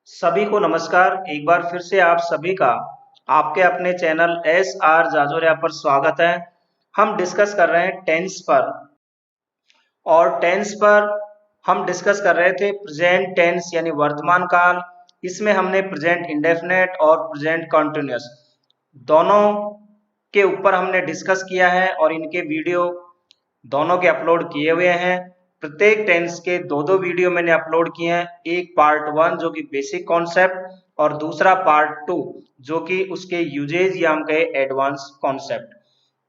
सभी को नमस्कार। एक बार फिर से आप सभी का आपके अपने चैनल एस आर जाजोरिया पर स्वागत है। हम डिस्कस कर रहे हैं टेंस पर, और टेंस पर हम डिस्कस कर रहे थे प्रेजेंट टेंस यानी वर्तमान काल। इसमें हमने प्रेजेंट इंडेफिनेट और प्रेजेंट कंटिन्यूअस दोनों के ऊपर हमने डिस्कस किया है, और इनके वीडियो दोनों के अपलोड किए हुए हैं। प्रत्येक टेंस के दो दो वीडियो मैंने अपलोड किए हैं, एक पार्ट 1 जो कि बेसिक कॉन्सेप्ट, और दूसरा पार्ट 2 जो कि उसके यूजेज या हम कहे एडवांस कॉन्सेप्ट।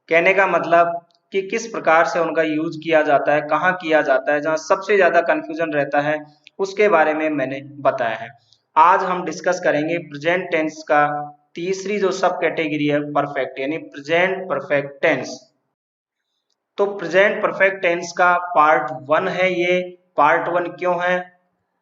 कहने का मतलब कि किस प्रकार से उनका यूज किया जाता है, कहाँ किया जाता है, जहाँ सबसे ज्यादा कंफ्यूजन रहता है उसके बारे में मैंने बताया है। आज हम डिस्कस करेंगे प्रेजेंट टेंस का तीसरी जो सब कैटेगरी है परफेक्ट, यानी प्रेजेंट परफेक्ट टेंस। तो प्रेजेंट परफेक्ट टेंस का पार्ट 1 है ये। पार्ट 1 क्यों है?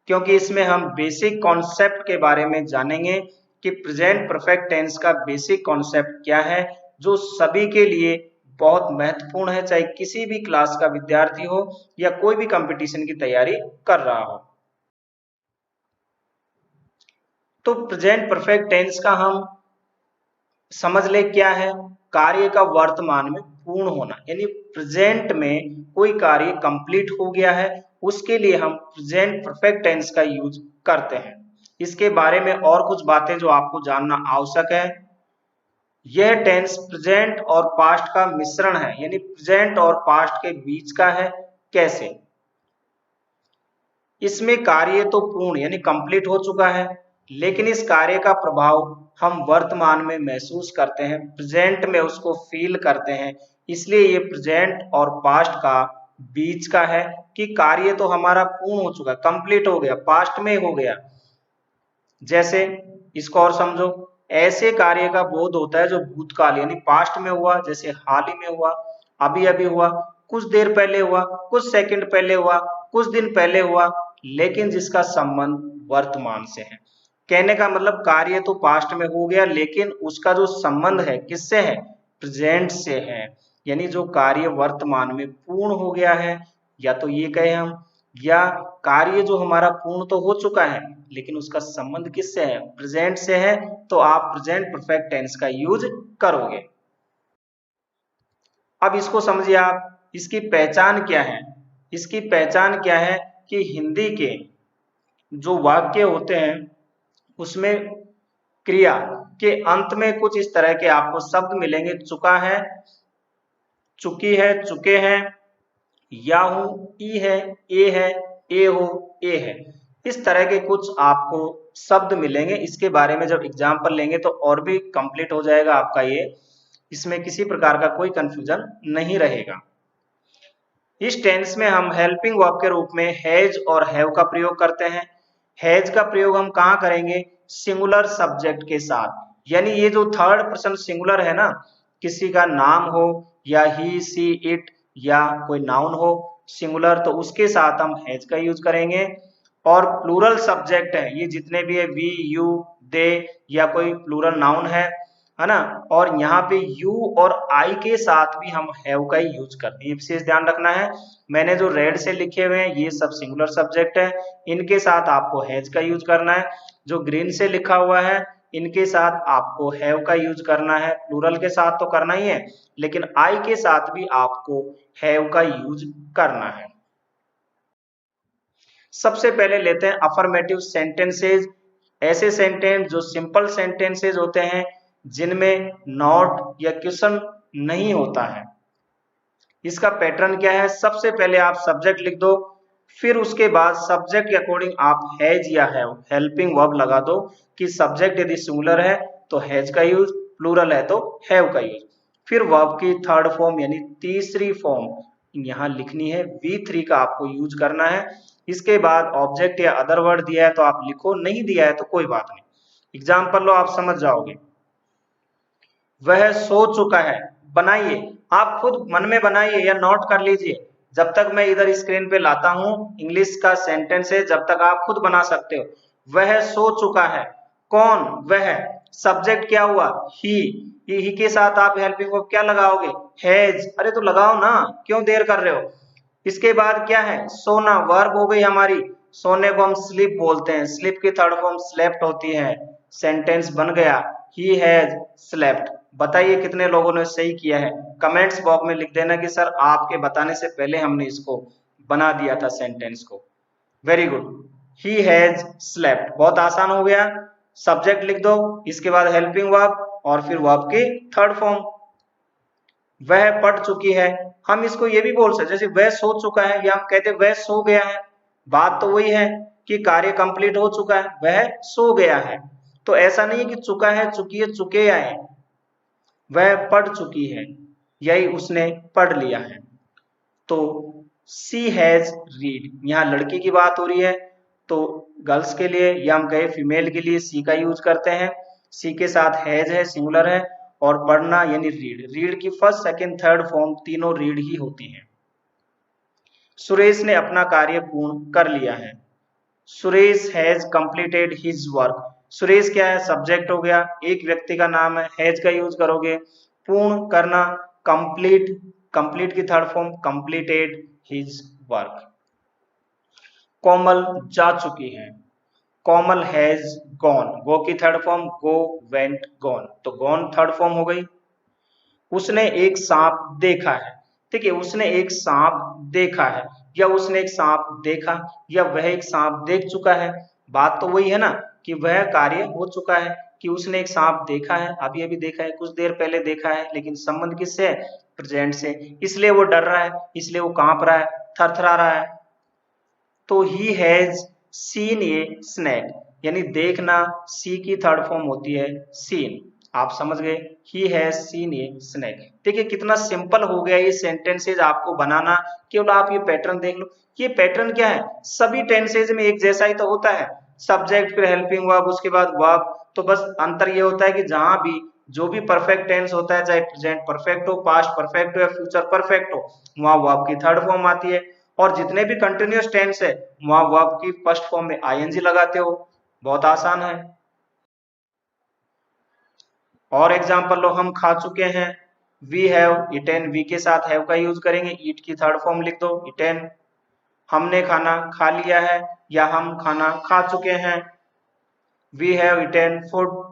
क्योंकि इसमें हम बेसिक कॉन्सेप्ट के बारे में जानेंगे कि प्रेजेंट परफेक्ट टेंस का बेसिक कॉन्सेप्ट क्या है, जो सभी के लिए बहुत महत्वपूर्ण है, चाहे किसी भी क्लास का विद्यार्थी हो या कोई भी कंपटीशन की तैयारी कर रहा हो। तो प्रेजेंट परफेक्ट टेंस का हम समझ ले क्या है। कार्य का वर्तमान में पूर्ण होना, यानी प्रेजेंट में कोई कार्य कंप्लीट हो गया है, उसके लिए हम प्रेजेंट परफेक्ट टेंस का यूज करते हैं। इसके बारे में और कुछ बातें जो आपको जानना आवश्यक है। यह टेंस प्रेजेंट और पास्ट का मिश्रण है, यानी प्रेजेंट और पास्ट के बीच का है। कैसे? इसमें कार्य तो पूर्ण यानी कंप्लीट हो चुका है, लेकिन इस कार्य का प्रभाव हम वर्तमान में महसूस करते हैं, प्रेजेंट में उसको फील करते हैं। इसलिए ये प्रेजेंट और पास्ट का बीच का है कि कार्य तो हमारा पूर्ण हो चुका, कंप्लीट हो गया, पास्ट में हो गया। जैसे इसको और समझो, ऐसे कार्य का बोध होता है जो भूतकाल यानी पास्ट में हुआ, जैसे हाल ही में हुआ, अभी अभी हुआ, कुछ देर पहले हुआ, कुछ सेकंड पहले हुआ, कुछ दिन पहले हुआ, लेकिन जिसका संबंध वर्तमान से है। कहने का मतलब कार्य तो पास्ट में हो गया, लेकिन उसका जो संबंध है किससे है? प्रेजेंट से है। यानी जो कार्य वर्तमान में पूर्ण हो गया है, या तो ये कहें हम, या कार्य जो हमारा पूर्ण तो हो चुका है लेकिन उसका संबंध किससे है? प्रेजेंट से है। तो आप प्रेजेंट परफेक्ट टेंस का यूज करोगे। अब इसको समझिए आप, इसकी पहचान क्या है? इसकी पहचान क्या है कि हिंदी के जो वाक्य होते हैं उसमें क्रिया के अंत में कुछ इस तरह के आपको शब्द मिलेंगे। चुका है, चुकी है, चुके हैं, या हूं, ई है, ए हो, ए है। इस तरह के कुछ आपको शब्द मिलेंगे। इसके बारे में जब एग्जाम्पल लेंगे तो और भी कंप्लीट हो जाएगा आपका ये, इसमें किसी प्रकार का कोई कंफ्यूजन नहीं रहेगा। इस टेंस में हम हेल्पिंग वर्ब के रूप में हैज और हैव का प्रयोग करते हैं। हैज का प्रयोग हम कहाँ करेंगे? सिंगुलर सब्जेक्ट के साथ, यानी ये जो थर्ड पर्सन सिंगुलर है ना, किसी का नाम हो या ही सी इट या कोई नाउन हो सिंगुलर, तो उसके साथ हम हैज का यूज करेंगे। और प्लूरल सब्जेक्ट है, ये जितने भी है वी, यू, दे या कोई प्लूरल नाउन है ना, और यहाँ पे यू और आई के साथ भी हम हैव का ही यूज करते हैं। विशेष ध्यान रखना है, मैंने जो रेड से लिखे हुए हैं ये सब सिंगुलर सब्जेक्ट है, इनके साथ आपको हैज का यूज करना है। जो ग्रीन से लिखा हुआ है इनके साथ आपको हैव का यूज करना है। प्लूरल के साथ तो करना ही है, लेकिन आई के साथ भी आपको हैव का यूज करना है। सबसे पहले लेते हैं अफर्मेटिव सेंटेंसेज। ऐसे सेंटेंस जो सिंपल सेंटेंसेज होते हैं, जिनमें नॉट या क्वेश्चन नहीं होता है। इसका पैटर्न क्या है? सबसे पहले आप सब्जेक्ट लिख दो, फिर उसके बाद सब्जेक्ट के अकॉर्डिंग आप हैज या हैव हेल्पिंग वर्ब लगा दो कि सब्जेक्ट यदि सिंगुलर है तो हैज का यूज, प्लूरल है तो हैव का यूज। फिर वर्ब की थर्ड फॉर्म यानी तीसरी फॉर्म यहाँ लिखनी है, V3 का आपको यूज करना है। इसके बाद ऑब्जेक्ट या अदर वर्ड दिया है तो आप लिखो, नहीं दिया है तो कोई बात नहीं, एग्जाम्पल लो, आप समझ जाओगे। वह सो चुका है, बनाइए, आप खुद मन में बनाइए या नोट कर लीजिए। जब तक मैं इधर स्क्रीन पे लाता हूं, इंग्लिश का सेंटेंस है, जब तक आप खुद बना सकते हो। वह सो चुका है, कौन? वह। सब्जेक्ट क्या हुआ? ही के साथ आप हेल्पिंग वर्ब क्या लगाओगे? हैज। अरे तो लगाओ ना, क्यों देर कर रहे हो? इसके बाद क्या है? सोना, वर्ब हो गई हमारी, सोने को हम स्लीप बोलते हैं, स्लीप की थर्ड फॉर्म स्लेप्ट होती है। सेंटेंस बन गया, ही हैज स्लेप्ट। बताइए कितने लोगों ने सही किया है? कमेंट्स बॉक्स में लिख देना कि सर आपके बताने से पहले हमने इसको बना दिया था सेंटेंस को। Very good, he has slept, बहुत आसान हो गया। सब्जेक्ट लिख दो, इसके बाद हेल्पिंग वर्ब और फिर वर्ब की थर्ड फॉर्म। वह पढ़ चुकी है, हम इसको ये भी बोल सकते जैसे वह सो चुका है, या हम कहते वह सो गया है। बात तो वही है कि कार्य कंप्लीट हो चुका है, वह सो गया है। तो ऐसा नहीं है कि चुका है, चुकी है, चुके आए, वह पढ़ चुकी है, यही उसने पढ़ लिया है। तो सी हैज रीड, यहाँ लड़की की बात हो रही है, तो गर्ल्स के लिए या हम कहे फीमेल के लिए सी का यूज करते हैं। सी के साथ हैज है, सिंगुलर है, और पढ़ना यानी रीड। रीड की फर्स्ट सेकंड थर्ड फॉर्म तीनों रीड ही होती है। सुरेश ने अपना कार्य पूर्ण कर लिया है। Suresh has completed his work. Suresh क्या है? सब्जेक्ट हो गया, एक व्यक्ति का नाम है, हैज का यूज करोगे। पूर्ण करना, कंप्लीट, कंप्लीट की third form completed his work. Komal जा चुकी है, कोमल हैज गॉन। गो की third form go, went, gone, तो गॉन थर्ड फॉर्म हो गई। उसने एक सांप देखा है, ठीक है, उसने एक सांप देखा है, या उसने एक सांप देखा, या वह एक सांप देख चुका है। बात तो वही है ना कि वह कार्य हो चुका है, कि उसने एक सांप देखा है, अभी अभी देखा है, कुछ देर पहले देखा है, लेकिन संबंध किससे है? प्रेजेंट से, इसलिए वो डर रहा है, इसलिए वो कांप रहा है, थरथरा रहा है। तो he has seen a snake, यानी देखना, सी की थर्ड फॉर्म होती है सीन। आप समझ गए, he has seen a snake. देखिए कितना सिंपल हो गया ये सेंटेंसेज आपको बनाना, केवल आप ये पैटर्न देख लो। ये पैटर्न क्या है? सभी टेंसेज में एक जैसा ही तो होता है, सब्जेक्ट फिर हेल्पिंग वर्ब उसके बाद वर्ब। तो बस अंतर ये होता है कि जहां भी जो भी परफेक्ट टेंस होता है, चाहे प्रेजेंट परफेक्ट हो, पास्ट परफेक्ट हो या फ्यूचर परफेक्ट हो, वहां वर्ब की थर्ड फॉर्म आती है। और जितने भी कंटिन्यूअस टेंस है वहां वर्ब की फर्स्ट फॉर्म में आईएनजी लगाते हो। बहुत आसान है। और एग्जांपल लो, हम खा चुके हैं, वी हैव ईटेन, वी के साथ हैव का यूज करेंगे, ईट की थर्ड फॉर्म लिख दो ईटेन। हमने खाना खा लिया है, या हम खाना खा चुके हैं, वी हैव ईटेन फूड।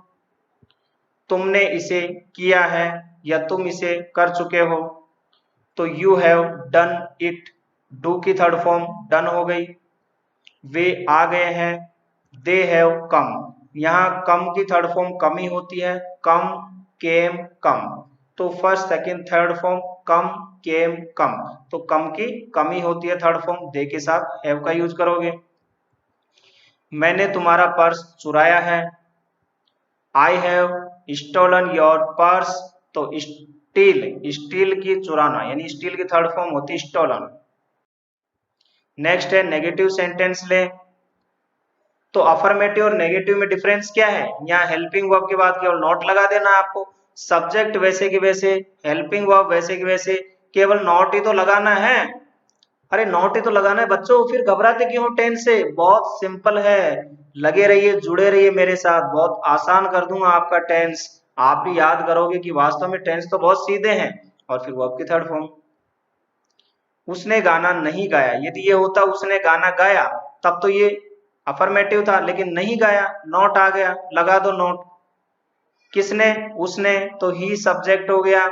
तुमने इसे किया है, या तुम इसे कर चुके हो, तो you have done it. Do की थर्ड फॉर्म डन हो गई। वे आ गए हैं, दे हैव कम। यहाँ कम की थर्ड फॉर्म कम ही होती है, कम, केम, कम। तो फर्स्ट सेकंड थर्ड फॉर्म कम, केम, कम, तो कम की कम ही होती है थर्ड फॉर्म, दे के साथ हैव का यूज करोगे। मैंने तुम्हारा पर्स चुराया है, I have stolen your purse. तो स्टील, स्टील की चुराना, यानी स्टील की थर्ड फॉर्म होती है स्टोलन। नेक्स्ट है नेगेटिव सेंटेंस ले। तो अफर्मेटिव और नेगेटिव में डिफरेंस क्या है? यहाँ हेल्पिंग वर्ब के बाद केवल नॉट लगा देना है आपको, सब्जेक्ट वैसे के वैसे, हेल्पिंग वर्ब वैसे के वैसे, केवल नॉट ही तो लगाना है। अरे नॉट ही तो लगाना है बच्चों, फिर घबराते क्यों हो टेंस से? बहुत सिंपल है, लगे रहिए, जुड़े रहिए मेरे साथ, बहुत आसान कर दूंगा आपका टेंस। आप भी याद करोगे कि वास्तव में टेंस तो बहुत सीधे हैं। और फिर वर्ब की थर्ड फॉर्म। उसने गाना नहीं गाया, यदि ये होता उसने गाना गाया तब तो ये अफर्मेटिव था, लेकिन नहीं गाया, नॉट आ गया, लगा दो नॉट। किसने? उसने, तो ही सब्जेक्ट हो गया,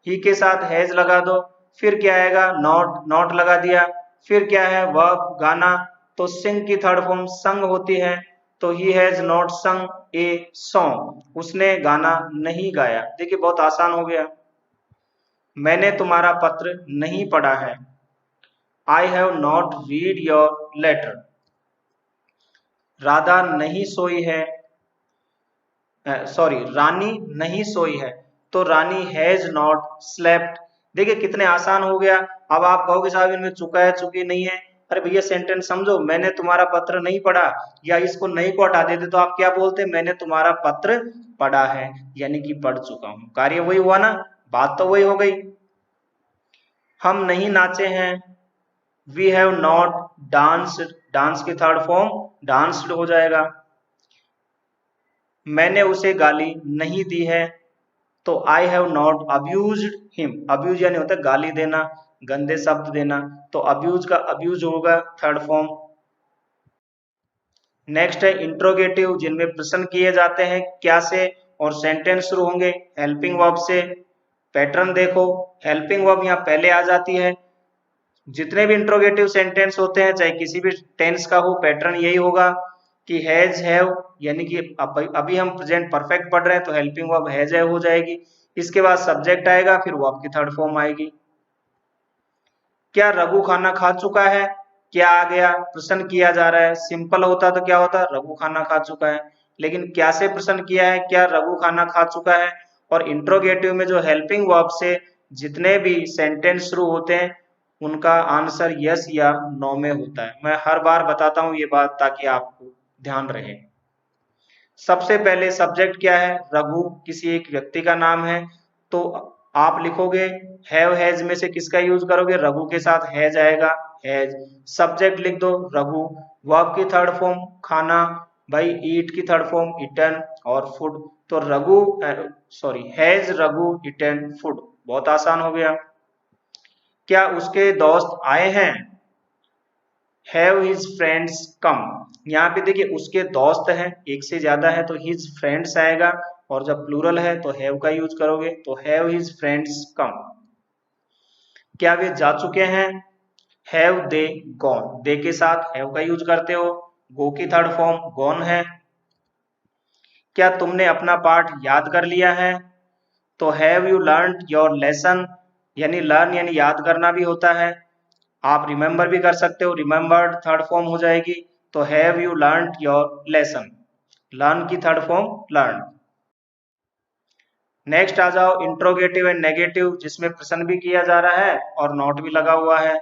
ही के साथ हैज लगा दो। फिर क्या आएगा? नॉट, नॉट लगा दिया। फिर क्या है? वर्ब, गाना, तो सिंग की थर्ड फॉर्म संग होती है, तो ही हैज नॉट संग ए सॉन्ग। उसने गाना नहीं गाया। देखिए बहुत आसान हो गया। मैंने तुम्हारा पत्र नहीं पढ़ा है, I have not read your letter. Radha नहीं सोई है, सॉरी रानी नहीं सोई है, तो रानी हैज नॉट स्लेप्ट। देखिए कितने आसान हो गया। अब आप कहोगे साहब इनमें चुका है, चुकी नहीं है। अरे भैया सेंटेंस समझो, मैंने तुम्हारा पत्र नहीं पढ़ा, या इसको नहीं को हटा देते तो आप क्या बोलते? मैंने तुम्हारा पत्र पढ़ा है, यानी कि पढ़ चुका हूं। कार्य वही हुआ ना, बात तो वही हो गई। हम नहीं नाचे हैं, we have not danced, dance की थर्ड फॉर्म डांस्ड हो जाएगा। मैंने उसे गाली नहीं दी है, तो I have not abused him. Abuse यानी होता है गाली देना, गंदे शब्द देना, तो अब्यूज का अब्यूज होगा थर्ड फॉर्म। नेक्स्ट है इंट्रोगेटिव, जिनमें प्रश्न किए जाते हैं क्या से और सेंटेंस शुरू होंगे हेल्पिंग वर्ब से। पैटर्न देखो, हेल्पिंग वर्ब यहाँ पहले आ जाती है। जितने भी इंट्रोगेटिव सेंटेंस होते हैं चाहे किसी भी टेंस का हो, पैटर्न यही होगा कि हैज हैव, यानी कि अभी हम प्रेजेंट परफेक्ट पढ़ रहे हैं तो हेल्पिंग वर्ब हैज हैव हो जाएगी। इसके बाद सब्जेक्ट आएगा, फिर वर्ब की थर्ड फॉर्म आएगी। क्या रघु खाना खा चुका है, क्या आ गया, प्रश्न किया जा रहा है। सिंपल होता तो क्या होता, रघु खाना खा चुका है, लेकिन क्या से प्रश्न किया है, क्या रघु खाना खा चुका है। और इंट्रोगेटिव में जो हेल्पिंग वर्ब से जितने भी सेंटेंस शुरू होते हैं उनका आंसर यस या नो में होता है। मैं हर बार बताता हूं ये बात ताकि आपको ध्यान रहे। सबसे पहले सब्जेक्ट क्या है, रघु किसी एक व्यक्ति का नाम है, तो आप लिखोगे हैव हैज में से किसका यूज करोगे, रघु के साथ हैज आएगा, हैज। सब्जेक्ट लिख दो रघु, वर्ब की थर्ड फॉर्म खाना, भाई ईट की थर्ड फॉर्म ईटन, और फूड तो Raghu has Raghu eaten food. बहुत आसान हो गया। क्या उसके दोस्त आए हैं, हैव हिज फ्रेंड्स कम। यहाँ पे देखिए उसके दोस्त हैं, एक से ज्यादा है तो हिज फ्रेंड्स आएगा, और जब प्लूरल है तो हैव का यूज करोगे तो हैव हिज फ्रेंड्स कम। क्या वे जा चुके हैं, हैव दे गॉन, दे के साथ हैव का यूज करते हो, गो की थर्ड फॉर्म गॉन है। क्या तुमने अपना पाठ याद कर लिया है, तो have you learn your lesson, यानी लर्न यानी याद करना भी होता है। आप रिमेंबर भी कर सकते हो, रिमेंबर्ड थर्ड फॉर्म हो जाएगी, तो have you learn your lesson, learn की थर्ड फॉर्म लर्न। नेक्स्ट आ जाओ इंट्रोगेटिव एंड नेगेटिव, जिसमें प्रश्न भी किया जा रहा है और नोट भी लगा हुआ है।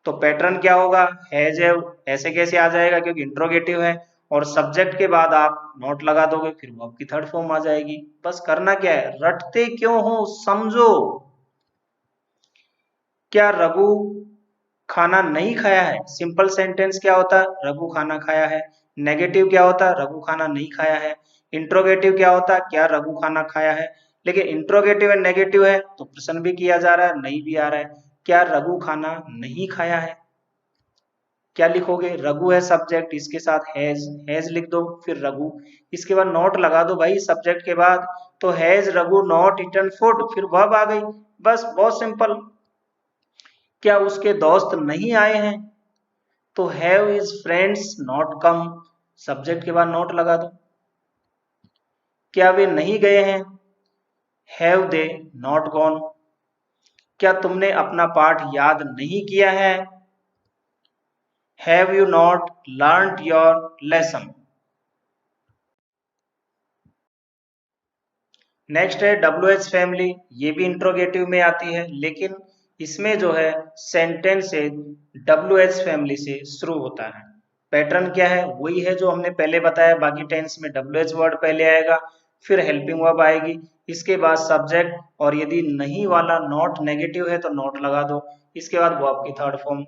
तो पैटर्न क्या होगा, हैज हैव ऐसे कैसे आ जाएगा क्योंकि इंट्रोगेटिव है, और सब्जेक्ट के बाद आप नोट लगा दोगे, फिर वर्ब की थर्ड फॉर्म आ जाएगी। बस करना क्या है, रटते क्यों हो, समझो। क्या रघु खाना नहीं खाया है, सिंपल सेंटेंस क्या होता है, रघु खाना खाया है। नेगेटिव क्या होता है, रघु खाना नहीं खाया है। इंट्रोगेटिव क्या होता है, क्या रघु खाना खाया है। लेकिन इंट्रोगेटिव एंड नेगेटिव है तो प्रश्न भी किया जा रहा है, नहीं भी आ रहा है। क्या रघु खाना नहीं खाया है, क्या लिखोगे, रघु है सब्जेक्ट, इसके साथ हैज, हैज लिख दो, फिर रघु, इसके बाद नोट लगा दो भाई सब्जेक्ट के बाद, तो has Raghu not eaten food, फिर वर्ब आ गई। बस बहुत सिंपल। क्या उसके दोस्त नहीं आए हैं, तो have his friends not come, subject के बाद नोट लगा दो। क्या वे नहीं गए हैं, हैव दे नॉट गॉन। क्या तुमने अपना पाठ याद नहीं किया है, have you not learned your lesson. Next है WH फैमिली, ये भी इंट्रोगेटिव में आती है, लेकिन इसमें जो है सेंटेंस से WH फैमिली से शुरू होता है। पैटर्न क्या है, वही है जो हमने पहले बताया, बाकी टेंस में WH वर्ड पहले आएगा, फिर हेल्पिंग वर्ब आएगी, इसके बाद सब्जेक्ट, और यदि नहीं वाला नॉट नेगेटिव है तो नॉट लगा दो, इसके बाद वर्ब की थर्ड फॉर्म।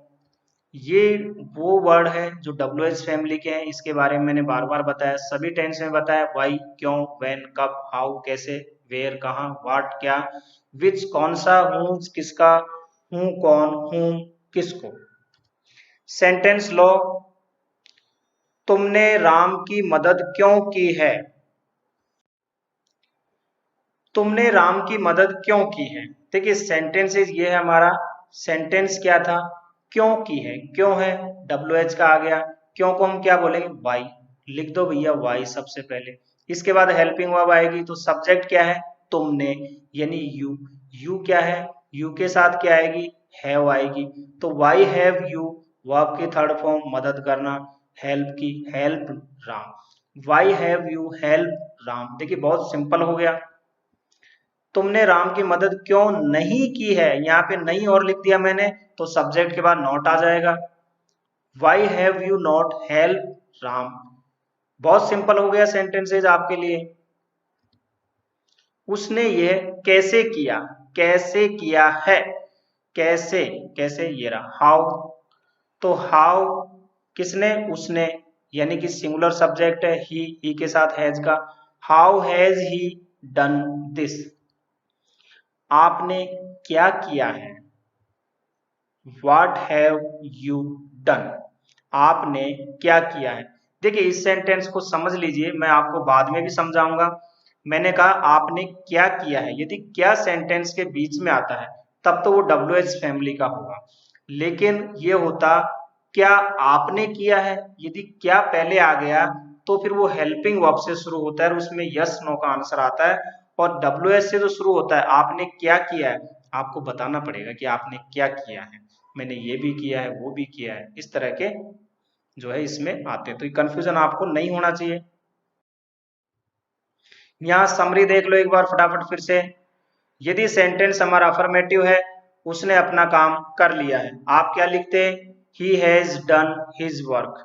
ये वो वर्ड है जो WH फैमिली के हैं, इसके बारे में मैंने बार बार बताया, सभी टेंस में बताया, वाई क्यों, व्हेन कब, हाउ कैसे, वेयर कहाँ, व्हाट क्या, विच कौन सा, हूँ किसका, हूँ कौन, हूँ किसको। सेंटेंस लो, तुमने राम की मदद क्यों की है, तुमने राम की मदद क्यों की है। देखिए सेंटेंसेस ये है हमारा, सेंटेंस क्या था, क्यों की है, क्यों है, WH का आ गया, क्यों को हम क्या बोलेंगे, वाई, लिख दो भैया वाई सबसे पहले। इसके बाद हेल्पिंग वर्ब आएगी, तो सब्जेक्ट क्या है, तुमने, यानी यू, यू क्या है, यू के साथ क्या आएगी, हैव आएगी, तो वाई हैव यू, वर्ब की थर्ड फॉर्म मदद करना, हेल्प की, help Ram, why have you help Ram. देखिए बहुत सिंपल हो गया। तुमने राम की मदद क्यों नहीं की है, यहाँ पे नहीं और लिख दिया मैंने, तो सब्जेक्ट के बाद नॉट आ जाएगा, why have you not help Ram. बहुत सिंपल हो गया सेंटेंसेज आपके लिए। उसने ये कैसे किया, कैसे किया है, कैसे, कैसे ये रहा, हाउ, तो हाउ किसने, उसने, यानी कि सिंगुलर सब्जेक्ट है, ही के साथ हैज का, how has he done this. आपने क्या किया है, व्हाट हैव यू डन, आपने क्या किया है। देखिए इस सेंटेंस को समझ लीजिए, मैं आपको बाद में भी समझाऊंगा। मैंने कहा आपने क्या किया है, यदि क्या सेंटेंस के बीच में आता है तब तो वो WH फैमिली का होगा। लेकिन ये होता क्या आपने किया है, यदि क्या पहले आ गया तो फिर वो हेल्पिंग वर्ब से शुरू होता है और उसमें यस नो का आंसर आता है। और WH से जो शुरू होता है आपने क्या किया है, आपको बताना पड़ेगा कि आपने क्या किया है, मैंने ये भी किया है वो भी किया है, इस तरह के जो है इसमें आते हैं। तो ये कंफ्यूजन आपको नहीं होना चाहिए। यहाँ समरी देख लो एक बार फटाफट फिर से। यदि सेंटेंस हमारा अफर्मेटिव है, उसने अपना काम कर लिया है, आप क्या लिखते हैं, he has done his work.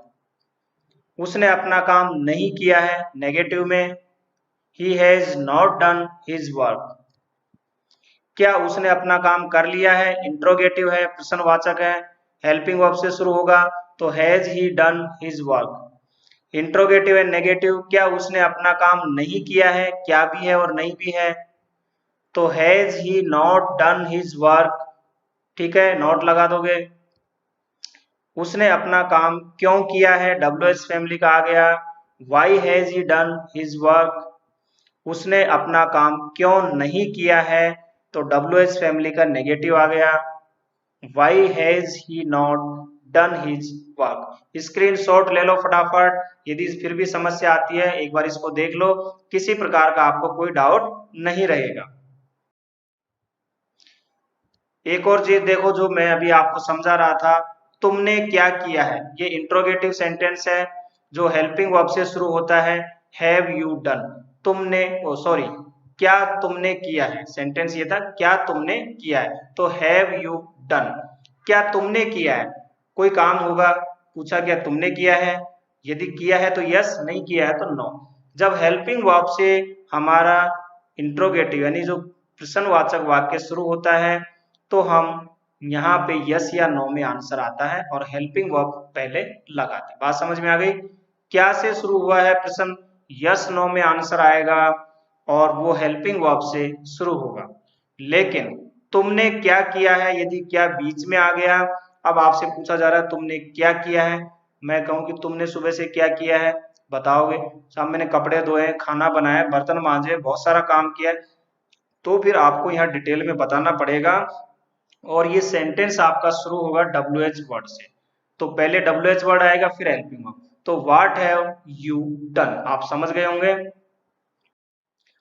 उसने अपना काम नहीं किया है, नेगेटिव में he has not done his work. क्या उसने अपना काम कर लिया है, इंट्रोगेटिव है, प्रश्नवाचक है, हेल्पिंग वर्ब से शुरू होगा तो has he done his work. Interrogative है, नेगेटिव, क्या उसने अपना काम नहीं किया है, क्या भी है और नहीं भी है तो has he not done his work. ठीक है, नॉट लगा दोगे। उसने अपना काम क्यों किया है, WH फैमिली का आ गया, why has he done his work. उसने अपना काम क्यों नहीं किया है तो WH फैमिली का नेगेटिव आ गया, why has he not done his work. Screenshot ले लो फटाफट, यदि फिर भी समस्या आती है एक बार इसको देख लो, किसी प्रकार का आपको कोई डाउट नहीं रहेगा। एक और चीज देखो जो मैं अभी आपको समझा रहा था, तुमने क्या किया है, ये इंट्रोगेटिव सेंटेंस है जो हेल्पिंग वर्ब से शुरू होता है, हैव यू डन। तुमने सॉरी क्या तुमने किया है, सेंटेंस ये था क्या तुमने किया है तो हैव यू डन। क्या तुमने किया है, कोई काम होगा, पूछा क्या तुमने किया है, यदि किया है तो यस, नहीं किया है तो नो। जब हेल्पिंग वर्ब से हमारा इंट्रोगेटिव यानी जो प्रश्नवाचक वाक्य शुरू होता है तो हम यहाँ पे यस या नो में आंसर आता है और हेल्पिंग वर्ब पहले लगाते हैं। बात समझ में आ गई। क्या से शुरू हुआ है प्रश्न, यस नो में आंसर आएगा और वो हेल्पिंग वर्ब से शुरू होगा। लेकिन तुमने क्या किया है, यदि क्या बीच में आ गया, अब आपसे पूछा जा रहा है तुमने क्या किया है, मैं कहूँ कि तुमने सुबह से क्या किया है, बताओगे साहब मैंने कपड़े धोए, खाना बनाया, बर्तन मांजे, बहुत सारा काम किया है, तो फिर आपको यहाँ डिटेल में बताना पड़ेगा। और ये सेंटेंस आपका शुरू होगा WH वर्ड से, तो पहले WH वर्ड आएगा फिर हेल्पिंग वर्ब। तो व्हाट हैव यू डन, आप समझ गए होंगे।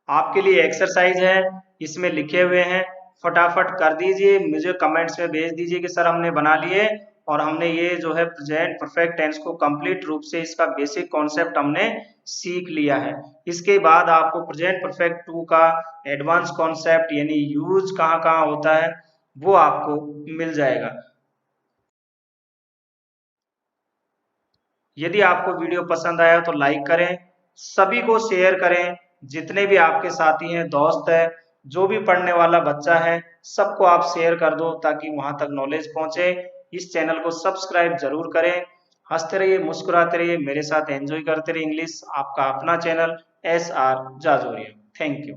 आपके लिए एक्सरसाइज है, इसमें लिखे हुए हैं, फटाफट कर दीजिए, मुझे कमेंट्स में भेज दीजिए कि सर हमने बना लिए और हमने ये जो है प्रेजेंट परफेक्ट टेंस को कंप्लीट रूप से इसका बेसिक कॉन्सेप्ट हमने सीख लिया है। इसके बाद आपको प्रेजेंट परफेक्ट 2 का एडवांस कॉन्सेप्ट यानी यूज कहाँ कहाँ होता है वो आपको मिल जाएगा। यदि आपको वीडियो पसंद आया तो लाइक करें, सभी को शेयर करें, जितने भी आपके साथी हैं, दोस्त हैं, जो भी पढ़ने वाला बच्चा है, सबको आप शेयर कर दो ताकि वहां तक नॉलेज पहुंचे। इस चैनल को सब्सक्राइब जरूर करें। हंसते रहिए, मुस्कुराते रहिए, मेरे साथ एंजॉय करते रहिए इंग्लिश। आपका अपना channel SR Jajoria. Thank you.